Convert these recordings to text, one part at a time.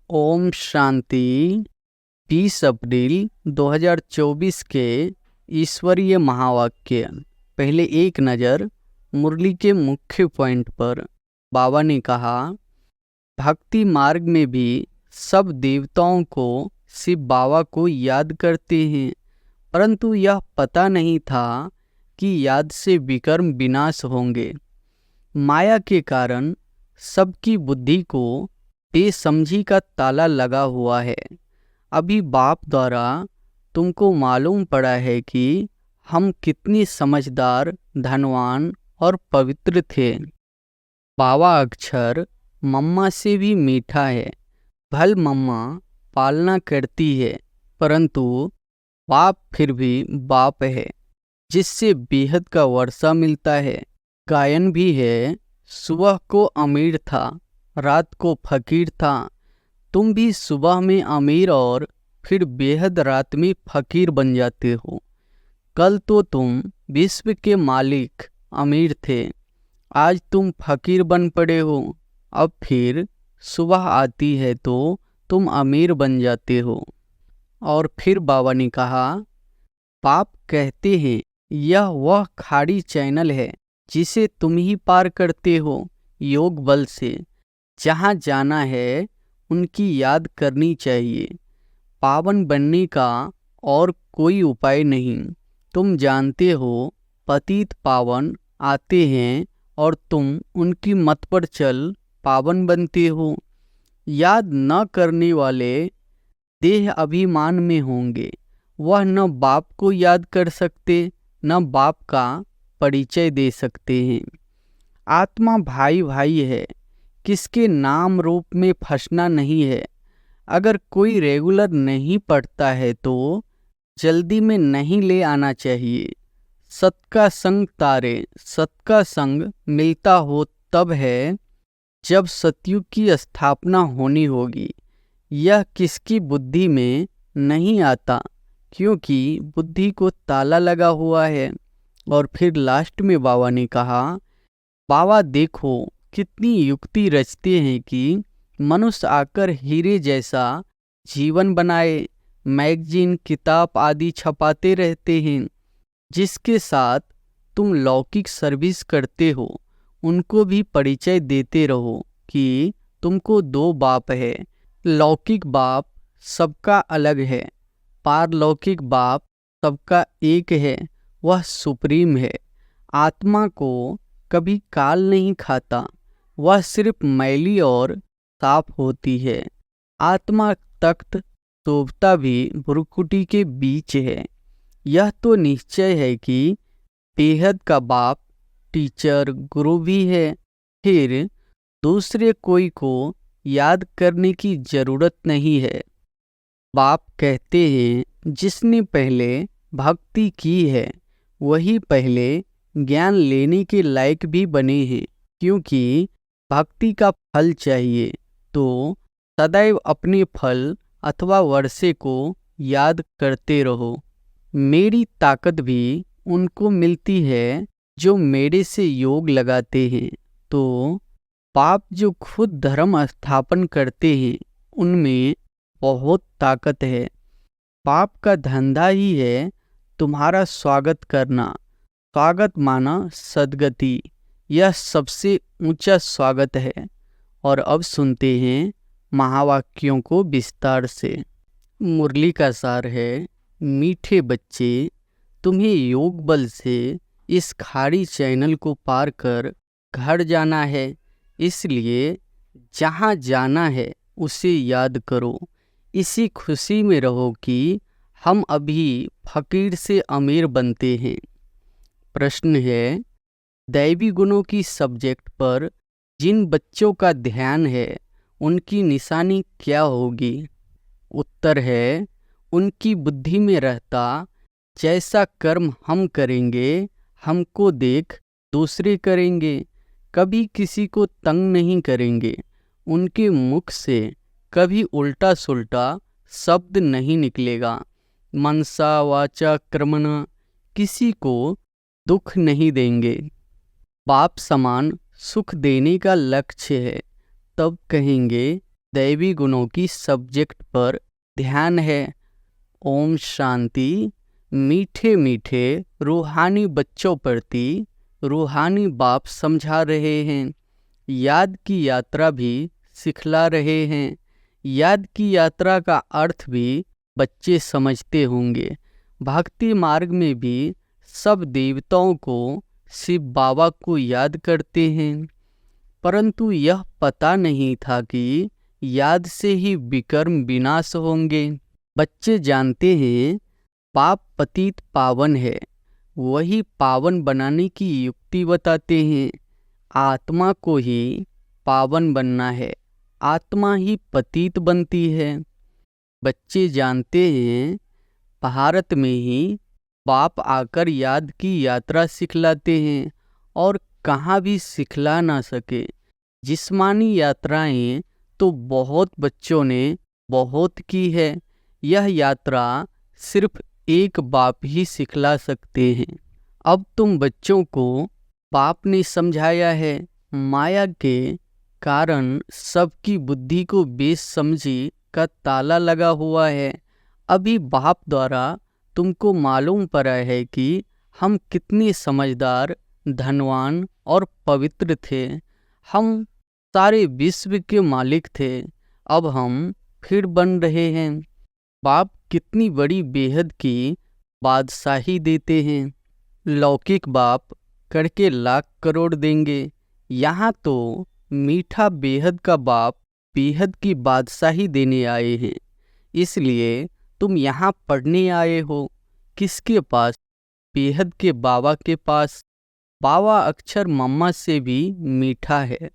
ओम शांति। 20 अप्रैल 2024 के ईश्वरीय महावाक्य। पहले एक नज़र मुरली के मुख्य पॉइंट पर। बाबा ने कहा, भक्ति मार्ग में भी सब देवताओं को शिव बाबा को याद करते हैं, परंतु यह पता नहीं था कि याद से विकर्म विनाश होंगे। माया के कारण सबकी बुद्धि को बेसमझी का ताला लगा हुआ है। अभी बाप द्वारा तुमको मालूम पड़ा है कि हम कितनी समझदार, धनवान और पवित्र थे। बाबा अक्षर मम्मा से भी मीठा है। भल मम्मा पालना करती है, परंतु बाप फिर भी बाप है, जिससे बेहद का वर्षा मिलता है। गायन भी है, सुबह को अमीर था, रात को फकीर था। तुम भी सुबह में अमीर और फिर बेहद रात में फकीर बन जाते हो। कल तो तुम विश्व के मालिक अमीर थे, आज तुम फकीर बन पड़े हो। अब फिर सुबह आती है तो तुम अमीर बन जाते हो। और फिर बाबा ने कहा, बाप कहते हैं यह वह खाड़ी चैनल है जिसे तुम ही पार करते हो योग बल से। जहाँ जाना है उनकी याद करनी चाहिए। पावन बनने का और कोई उपाय नहीं। तुम जानते हो पतित पावन आते हैं और तुम उनकी मत पर चल पावन बनते हो। याद न करने वाले देह अभिमान में होंगे। वह न बाप को याद कर सकते, न बाप का परिचय दे सकते हैं। आत्मा भाई भाई है, किसके नाम रूप में फंसना नहीं है। अगर कोई रेगुलर नहीं पढ़ता है तो जल्दी में नहीं ले आना चाहिए। सत का संग तारे, सत का संग मिलता हो तब है जब सतयुग की स्थापना होनी होगी। यह किसकी बुद्धि में नहीं आता, क्योंकि बुद्धि को ताला लगा हुआ है। और फिर लास्ट में बाबा ने कहा, बाबा देखो कितनी युक्ति रचते हैं कि मनुष्य आकर हीरे जैसा जीवन बनाए। मैगजीन, किताब आदि छपाते रहते हैं। जिसके साथ तुम लौकिक सर्विस करते हो उनको भी परिचय देते रहो कि तुमको दो बाप है। लौकिक बाप सबका अलग है, पारलौकिक बाप सबका एक है, वह सुप्रीम है। आत्मा को कभी काल नहीं खाता, वह सिर्फ मैली और साफ होती है। आत्मा तख्त शोभता भी भ्रुकुटी के बीच है। यह तो निश्चय है कि बेहद का बाप टीचर गुरु भी है। फिर दूसरे कोई को याद करने की जरूरत नहीं है। बाप कहते हैं जिसने पहले भक्ति की है वही पहले ज्ञान लेने के लायक भी बने हैं। क्योंकि भक्ति का फल चाहिए तो सदैव अपने फल अथवा वर्षे को याद करते रहो। मेरी ताकत भी उनको मिलती है जो मेरे से योग लगाते हैं। तो बाप जो खुद धर्म स्थापन करते हैं उनमें बहुत ताकत है। बाप का धंधा ही है तुम्हारा स्वागत करना। स्वागत माना सद्गति, यह सबसे ऊंचा स्वागत है। और अब सुनते हैं महावाक्यों को विस्तार से। मुरली का सार है, मीठे बच्चे, तुम्हें योग बल से इस खाड़ी चैनल को पार कर घर जाना है। इसलिए जहाँ जाना है उसे याद करो। इसी खुशी में रहो कि हम अभी फकीर से अमीर बनते हैं। प्रश्न है, दैवी गुणों की सब्जेक्ट पर जिन बच्चों का ध्यान है उनकी निशानी क्या होगी? उत्तर है, उनकी बुद्धि में रहता जैसा कर्म हम करेंगे हमको देख दूसरे करेंगे। कभी किसी को तंग नहीं करेंगे। उनके मुख से कभी उल्टा सुल्टा शब्द नहीं निकलेगा। मनसा वाचा कर्मणा, किसी को दुख नहीं देंगे। बाप समान सुख देने का लक्ष्य है। तब कहेंगे दैवी गुणों की सब्जेक्ट पर ध्यान है। ओम शांति। मीठे मीठे रूहानी बच्चों प्रति रूहानी बाप समझा रहे हैं। याद की यात्रा भी सिखला रहे हैं। याद की यात्रा का अर्थ भी बच्चे समझते होंगे। भक्ति मार्ग में भी सब देवताओं को शिव बाबा को याद करते हैं, परंतु यह पता नहीं था कि याद से ही विकर्म विनाश होंगे। बच्चे जानते हैं पाप पतित पावन है, वही पावन बनाने की युक्ति बताते हैं। आत्मा को ही पावन बनना है, आत्मा ही पतित बनती है। बच्चे जानते हैं भारत में ही बाप आकर याद की यात्रा सिखलाते हैं और कहाँ भी सिखला ना सके। जिस्मानी यात्राएं तो बहुत बच्चों ने बहुत की है, यह यात्रा सिर्फ एक बाप ही सिखला सकते हैं। अब तुम बच्चों को बाप ने समझाया है, माया के कारण सबकी बुद्धि को बेसमझी का ताला लगा हुआ है। अभी बाप द्वारा तुमको मालूम पड़ा है कि हम कितने समझदार, धनवान और पवित्र थे। हम सारे विश्व के मालिक थे, अब हम फिर बन रहे हैं। बाप कितनी बड़ी बेहद की बादशाही देते हैं। लौकिक बाप करके लाख करोड़ देंगे, यहाँ तो मीठा बेहद का बाप बेहद की बादशाही देने आए हैं। इसलिए तुम यहाँ पढ़ने आए हो। किसके पास? बेहद के बाबा के पास। बाबा अक्षर मम्मा से भी मीठा है।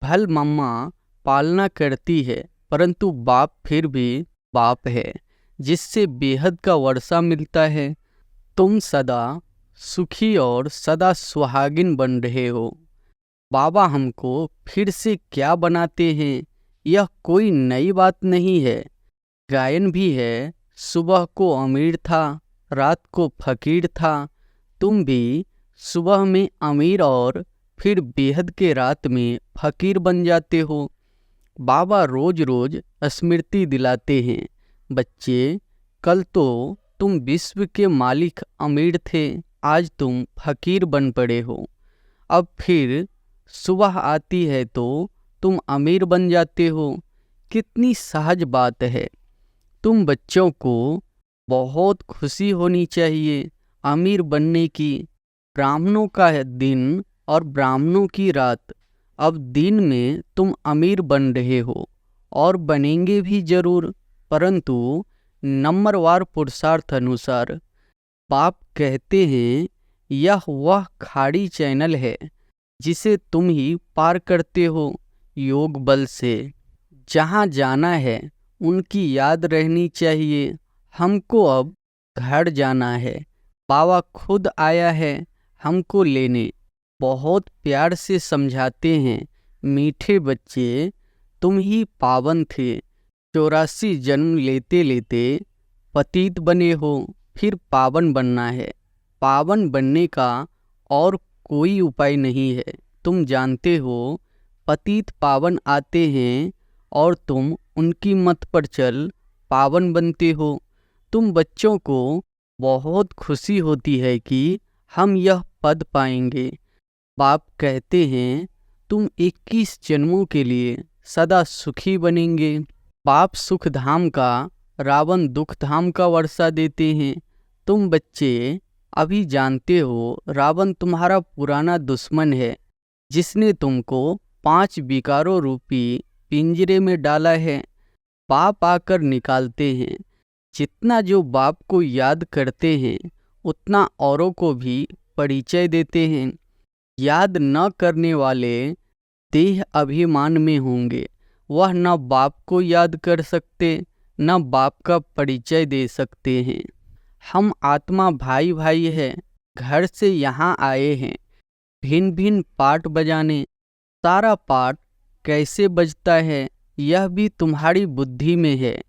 भल मम्मा पालना करती है, परंतु बाप फिर भी बाप है, जिससे बेहद का वर्षा मिलता है। तुम सदा सुखी और सदा सुहागिन बन रहे हो। बाबा हमको फिर से क्या बनाते हैं, यह कोई नई बात नहीं है। गायन भी है, सुबह को अमीर था, रात को फकीर था। तुम भी सुबह में अमीर और फिर बेहद के रात में फकीर बन जाते हो। बाबा रोज रोज स्मृति दिलाते हैं, बच्चे कल तो तुम विश्व के मालिक अमीर थे, आज तुम फकीर बन पड़े हो। अब फिर सुबह आती है तो तुम अमीर बन जाते हो। कितनी सहज बात है। तुम बच्चों को बहुत खुशी होनी चाहिए अमीर बनने की। ब्राह्मणों का दिन और ब्राह्मणों की रात। अब दिन में तुम अमीर बन रहे हो और बनेंगे भी जरूर, परंतु नंबरवार पुरुषार्थ अनुसार। बाप कहते हैं यह वह खाड़ी चैनल है जिसे तुम ही पार करते हो योग बल से। जहाँ जाना है उनकी याद रहनी चाहिए। हमको अब घर जाना है। बाबा खुद आया है हमको लेने। बहुत प्यार से समझाते हैं, मीठे बच्चे तुम ही पावन थे। 84 जन्म लेते लेते पतित बने हो, फिर पावन बनना है। पावन बनने का और कोई उपाय नहीं है। तुम जानते हो पतित पावन आते हैं और तुम उनकी मत पर चल पावन बनते हो। तुम बच्चों को बहुत खुशी होती है कि हम यह पद पाएंगे। बाप कहते हैं तुम 21 जन्मों के लिए सदा सुखी बनेंगे। बाप सुख धाम का, रावण दुख धाम का वर्षा देते हैं। तुम बच्चे अभी जानते हो रावण तुम्हारा पुराना दुश्मन है, जिसने तुमको 5 विकारों रूपी पिंजरे में डाला है। बाप आकर निकालते हैं। जितना जो बाप को याद करते हैं उतना औरों को भी परिचय देते हैं। याद न करने वाले देह अभिमान में होंगे, वह न बाप को याद कर सकते न बाप का परिचय दे सकते हैं। हम आत्मा भाई भाई है, घर से यहाँ आए हैं भिन्न भिन्न पाठ बजाने। सारा पाठ कैसे बजता है यह भी तुम्हारी बुद्धि में है।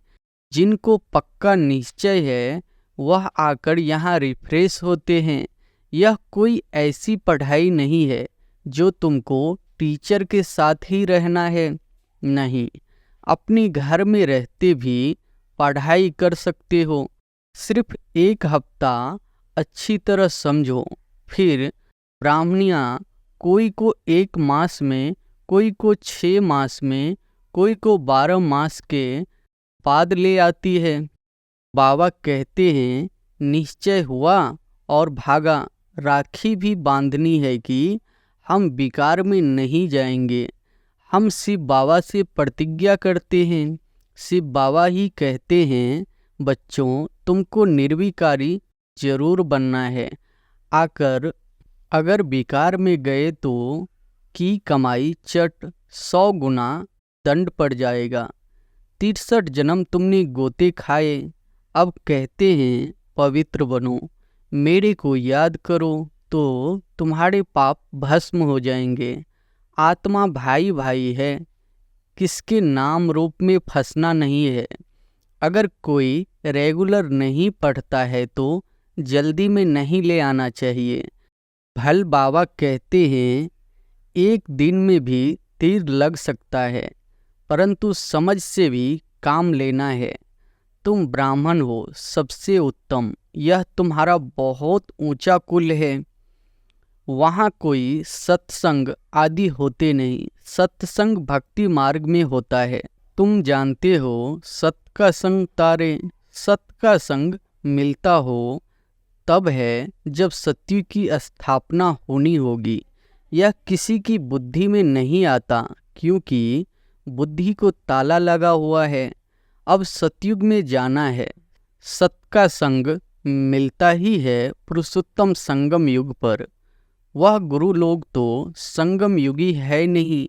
जिनको पक्का निश्चय है वह आकर यहाँ रिफ्रेश होते हैं। यह कोई ऐसी पढ़ाई नहीं है जो तुमको टीचर के साथ ही रहना है। नहीं, अपने घर में रहते भी पढ़ाई कर सकते हो। सिर्फ एक हफ्ता अच्छी तरह समझो, फिर ब्राह्मणियाँ कोई को 1 मास में, कोई को 6 मास में, कोई को 12 मास के बाद ले आती है। बाबा कहते हैं निश्चय हुआ और भागा। राखी भी बांधनी है कि हम विकार में नहीं जाएंगे। हम शिव बाबा से प्रतिज्ञा करते हैं। शिव बाबा ही कहते हैं बच्चों तुमको निर्विकारी जरूर बनना है। आकर अगर विकार में गए तो की कमाई चट 100 गुना दंड पड़ जाएगा। 63 जन्म तुमने गोते खाए, अब कहते हैं पवित्र बनो, मेरे को याद करो तो तुम्हारे पाप भस्म हो जाएंगे। आत्मा भाई भाई है, किसके नाम रूप में फंसना नहीं है। अगर कोई रेगुलर नहीं पढ़ता है तो जल्दी में नहीं ले आना चाहिए। भल बाबा कहते हैं एक दिन में भी तीर लग सकता है, परंतु समझ से भी काम लेना है। तुम ब्राह्मण हो, सबसे उत्तम, यह तुम्हारा बहुत ऊंचा कुल है। वहाँ कोई सत्संग आदि होते नहीं। सत्संग भक्ति मार्ग में होता है। तुम जानते हो सत का संग तारे, सत का संग मिलता हो तब है जब सत्य की स्थापना होनी होगी। यह किसी की बुद्धि में नहीं आता, क्योंकि बुद्धि को ताला लगा हुआ है। अब सतयुग में जाना है। सत का संग मिलता ही है पुरुषोत्तम संगम युग पर। वह गुरु लोग तो संगम युगी है नहीं।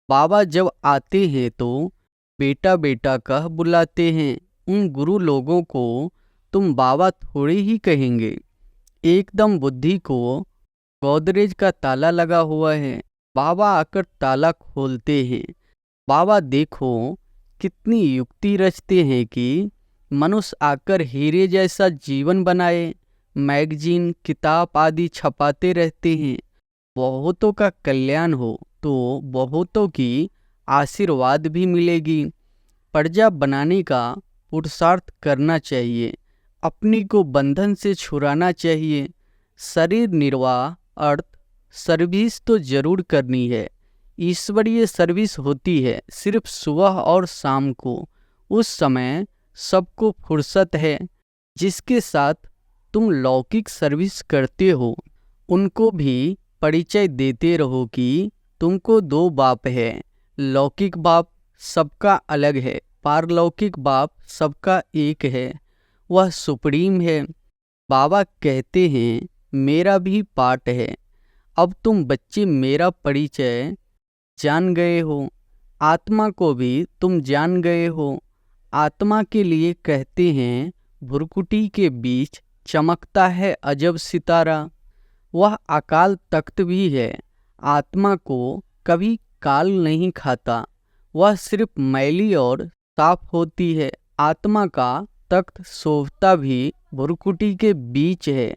बाबा जब आते हैं तो बेटा बेटा कह बुलाते हैं। उन गुरु लोगों को तुम बाबा थोड़े ही कहेंगे। एकदम बुद्धि को गोदरेज का ताला लगा हुआ है। बाबा आकर ताला खोलते हैं। बाबा देखो कितनी युक्ति रचते हैं कि मनुष्य आकर हीरे जैसा जीवन बनाए। मैगजीन किताब आदि छपाते रहते हैं। बहुतों का कल्याण हो तो बहुतों की आशीर्वाद भी मिलेगी। प्रजा बनाने का पुरुषार्थ करना चाहिए। अपने को बंधन से छुड़ाना चाहिए। शरीर निर्वाह अर्थ सर्विस तो जरूर करनी है। ईश्वरीय सर्विस होती है सिर्फ सुबह और शाम को। उस समय सबको फुर्सत है। जिसके साथ तुम लौकिक सर्विस करते हो उनको भी परिचय देते रहो कि तुमको 2 बाप है। लौकिक बाप सबका अलग है, पारलौकिक बाप सबका एक है, वह सुप्रीम है। बाबा कहते हैं मेरा भी पाठ है। अब तुम बच्चे मेरा परिचय जान गए हो, आत्मा को भी तुम जान गए हो। आत्मा के लिए कहते हैं भुरकुटी के बीच चमकता है अजब सितारा। वह अकाल तख्त भी है। आत्मा को कभी काल नहीं खाता। वह सिर्फ मैली और साफ होती है। आत्मा का तख्त शोभता भी भुरकुटी के बीच है।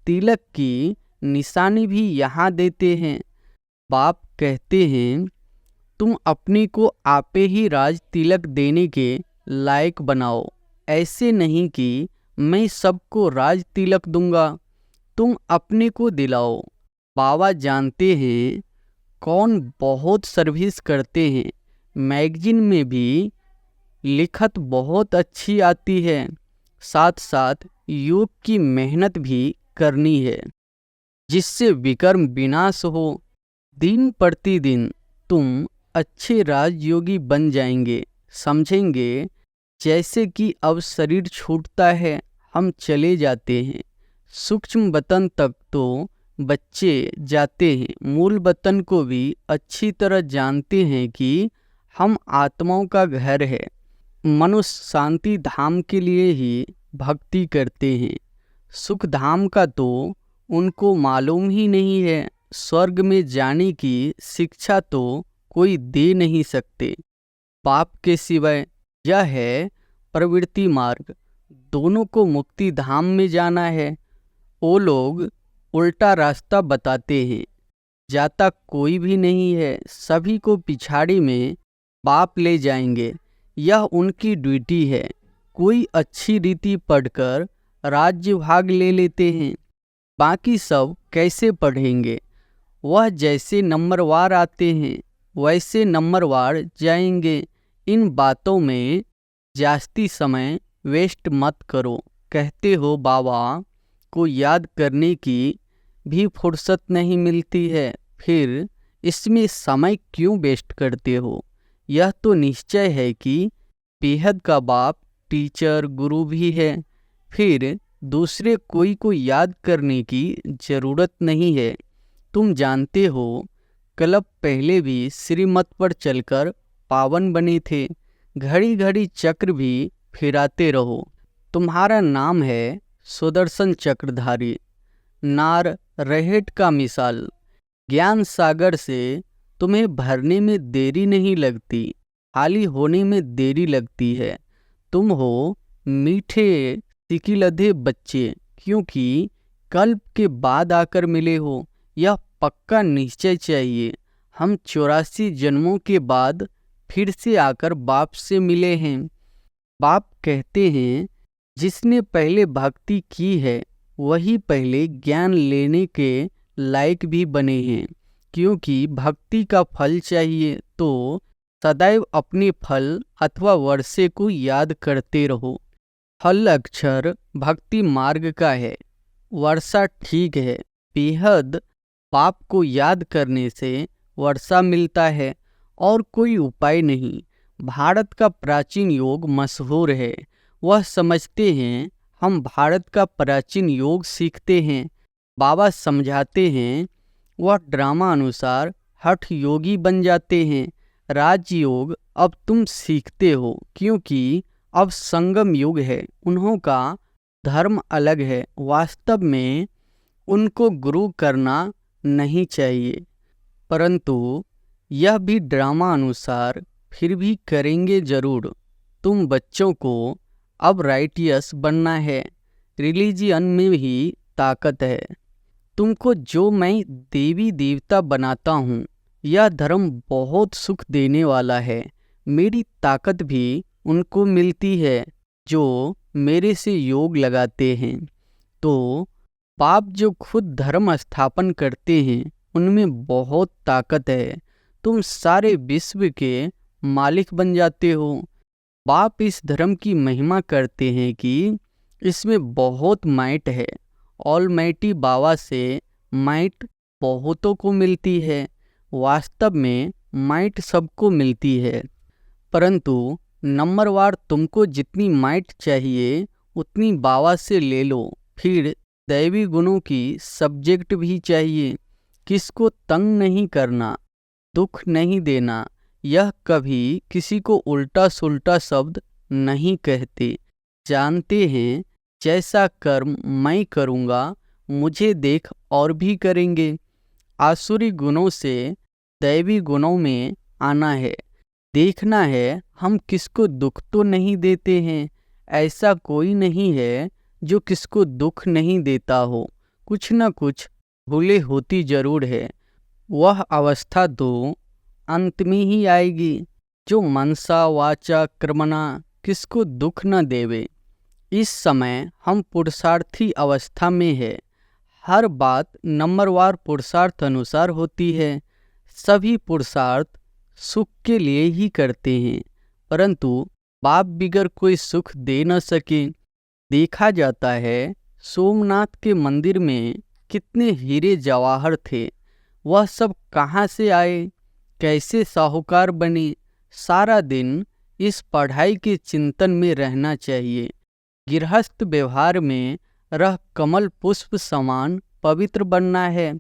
तिलक की निशानी भी यहाँ देते हैं। बाप कहते हैं तुम अपने को आपे ही राज तिलक देने के लायक बनाओ। ऐसे नहीं कि मैं सबको राज तिलक दूंगा, तुम अपने को दिलाओ। बाबा जानते हैं कौन बहुत सर्विस करते हैं। मैगजीन में भी लिखत बहुत अच्छी आती है। साथ साथ योग की मेहनत भी करनी है जिससे विकर्म विनाश हो। दिन प्रतिदिन तुम अच्छे राजयोगी बन जाएंगे। समझेंगे जैसे कि अब शरीर छूटता है, हम चले जाते हैं। सूक्ष्म वतन तक तो बच्चे जाते हैं। मूल वतन को भी अच्छी तरह जानते हैं कि हम आत्माओं का घर है। मनुष्य शांति धाम के लिए ही भक्ति करते हैं। सुख धाम का तो उनको मालूम ही नहीं है। स्वर्ग में जाने की शिक्षा तो कोई दे नहीं सकते। पाप के सिवाय यह है प्रवृत्ति मार्ग। दोनों को मुक्ति धाम में जाना है। वो लोग उल्टा रास्ता बताते हैं। जाता कोई भी नहीं है। सभी को पिछाड़ी में बाप ले जाएंगे, यह उनकी ड्यूटी है। कोई अच्छी रीति पढ़कर राज्य भाग ले लेते हैं, बाकी सब कैसे पढ़ेंगे? वह जैसे नंबरवार आते हैं वैसे नंबरवार जाएंगे। इन बातों में जास्ती समय वेस्ट मत करो। कहते हो बाबा को याद करने की भी फुर्सत नहीं मिलती है, फिर इसमें समय क्यों वेस्ट करते हो? यह तो निश्चय है कि बेहद का बाप टीचर गुरु भी है, फिर दूसरे कोई को याद करने की जरूरत नहीं है। तुम जानते हो क्लब पहले भी श्रीमत पर चलकर पावन बने थे। घड़ी घड़ी चक्र भी फिराते रहो। तुम्हारा नाम है सुदर्शन चक्रधारी। नार रहेट का मिसाल। ज्ञान सागर से तुम्हें भरने में देरी नहीं लगती, खाली होने में देरी लगती है। तुम हो मीठे सिकिलधे बच्चे, क्योंकि कल्प के बाद आकर मिले हो। यह पक्का निश्चय चाहिए। हम 84 जन्मों के बाद फिर से आकर बाप से मिले हैं। बाप कहते हैं जिसने पहले भक्ति की है वही पहले ज्ञान लेने के लायक भी बने हैं, क्योंकि भक्ति का फल चाहिए तो सदैव अपने फल अथवा वर्षे को याद करते रहो। फल अक्षर भक्ति मार्ग का है, वर्षा ठीक है। बेहद बाप को याद करने से वर्षा मिलता है और कोई उपाय नहीं। भारत का प्राचीन योग मशहूर है। वह समझते हैं हम भारत का प्राचीन योग सीखते हैं। बाबा समझाते हैं वह ड्रामा अनुसार हठ योगी बन जाते हैं। राजयोग अब तुम सीखते हो, क्योंकि अब संगम युग है। उन्हों का धर्म अलग है। वास्तव में उनको गुरु करना नहीं चाहिए, परंतु यह भी ड्रामा अनुसार फिर भी करेंगे जरूर। तुम बच्चों को अब राइटियस बनना है। रिलीजियन में भी ताकत है। तुमको जो मैं देवी देवता बनाता हूँ, यह धर्म बहुत सुख देने वाला है। मेरी ताकत भी उनको मिलती है जो मेरे से योग लगाते हैं। तो बाप जो खुद धर्म स्थापन करते हैं उनमें बहुत ताकत है। तुम सारे विश्व के मालिक बन जाते हो। बाप इस धर्म की महिमा करते हैं कि इसमें बहुत माइट है। ऑलमाइटी बाबा से माइट बहुतों को मिलती है। वास्तव में माइट सबको मिलती है, परंतु नंबरवार तुमको जितनी माइट चाहिए उतनी बाबा से ले लो। फिर दैवी गुणों की सब्जेक्ट भी चाहिए। किसको तंग नहीं करना, दुख नहीं देना। यह कभी किसी को उल्टा सुल्टा शब्द नहीं कहते। जानते हैं जैसा कर्म मैं करूँगा मुझे देख और भी करेंगे। आसुरी गुणों से दैवी गुणों में आना है। देखना है हम किसको दुख तो नहीं देते हैं। ऐसा कोई नहीं है जो किसको दुख नहीं देता हो। कुछ न कुछ भूले होती जरूर है। वह अवस्था तो अंत में ही आएगी जो मनसा वाचा कर्मणा किसको दुख न देवे। इस समय हम पुरुषार्थी अवस्था में है। हर बात नंबरवार पुरुषार्थ अनुसार होती है। सभी पुरुषार्थ सुख के लिए ही करते हैं, परंतु बाप बिगर कोई सुख दे न सके। देखा जाता है सोमनाथ के मंदिर में कितने हीरे जवाहर थे। वह सब कहाँ से आए, कैसे साहूकार बने? सारा दिन इस पढ़ाई के चिंतन में रहना चाहिए। गृहस्थ व्यवहार में रह कमल पुष्प समान पवित्र बनना है।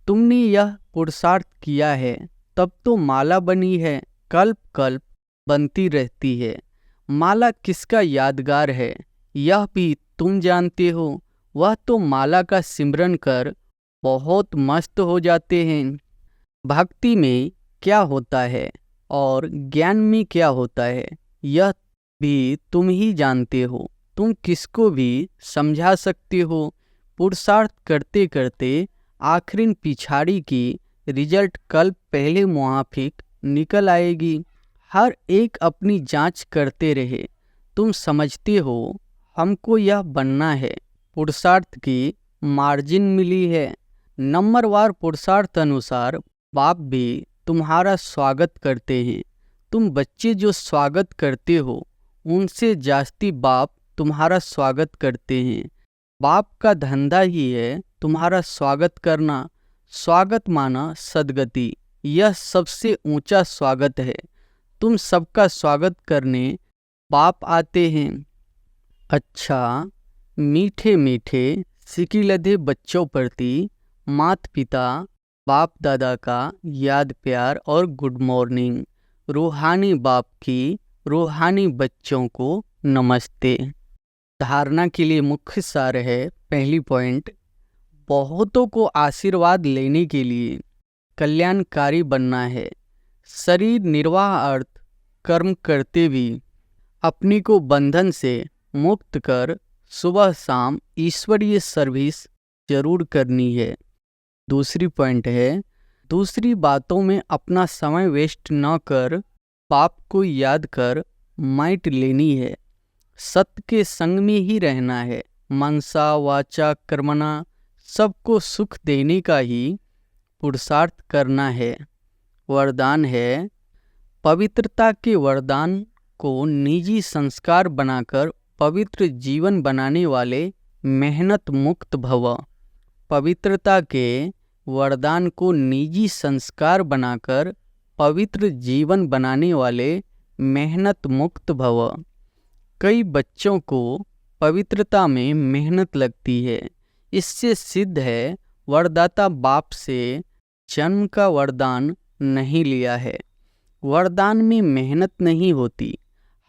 तुमने यह पुरुषार्थ किया है तब तो माला बनी है, कल्प कल्प बनती रहती है। माला किसका यादगार है यह भी तुम जानते हो। वह तो माला का सिमरन कर बहुत मस्त हो जाते हैं। भक्ति में क्या होता है और ज्ञान में क्या होता है यह भी तुम ही जानते हो। तुम किसको भी समझा सकते हो। पुरुषार्थ करते करते आखिरी पिछाड़ी की रिजल्ट कल पहले मुआफिक निकल आएगी। हर एक अपनी जांच करते रहे। तुम समझते हो हमको यह बनना है। पुरुषार्थ की मार्जिन मिली है। नंबरवार पुरुषार्थ अनुसार बाप भी तुम्हारा स्वागत करते हैं। तुम बच्चे जो स्वागत करते हो उनसे जास्ती बाप तुम्हारा स्वागत करते हैं। बाप का धंधा ही है तुम्हारा स्वागत करना। स्वागत माना सद्गति, यह सबसे ऊंचा स्वागत है। तुम सबका स्वागत करने बाप आते हैं। अच्छा, मीठे मीठे सिकिलधे बच्चों प्रति माता पिता बाप दादा का याद प्यार और गुड मॉर्निंग। रूहानी बाप की रूहानी बच्चों को नमस्ते। धारणा के लिए मुख्य सार है। पहली पॉइंट, बहुतों को आशीर्वाद लेने के लिए कल्याणकारी बनना है। शरीर निर्वाह अर्थ कर्म करते भी अपने को बंधन से मुक्त कर सुबह शाम ईश्वरीय सर्विस जरूर करनी है। दूसरी पॉइंट है, दूसरी बातों में अपना समय वेस्ट न कर बाप को याद कर माइट लेनी है। सत्य के संग में ही रहना है। मनसा वाचा कर्मणा सबको सुख देने का ही पुरुषार्थ करना है। वरदान है, पवित्रता के वरदान को निजी संस्कार बनाकर पवित्र जीवन बनाने वाले मेहनत मुक्त भव। पवित्रता के वरदान को निजी संस्कार बनाकर पवित्र जीवन बनाने वाले मेहनत मुक्त भव। कई बच्चों को पवित्रता में मेहनत लगती है। इससे सिद्ध है वरदाता बाप से जन्म का वरदान नहीं लिया है। वरदान में मेहनत नहीं होती।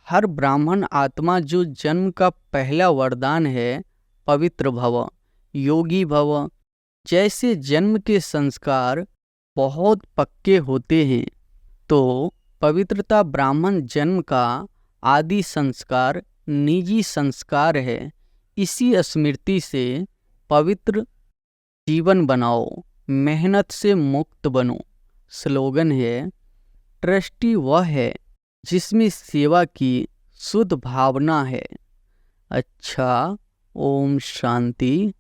हर ब्राह्मण आत्मा जो जन्म का पहला वरदान है पवित्र भव, योगी भव। जैसे जन्म के संस्कार बहुत पक्के होते हैं तो पवित्रता ब्राह्मण जन्म का आदि संस्कार निजी संस्कार है। इसी स्मृति से पवित्र जीवन बनाओ, मेहनत से मुक्त बनो। स्लोगन है, ट्रस्टी वह है जिसमें सेवा की शुद्ध भावना है। अच्छा, ओम शांति।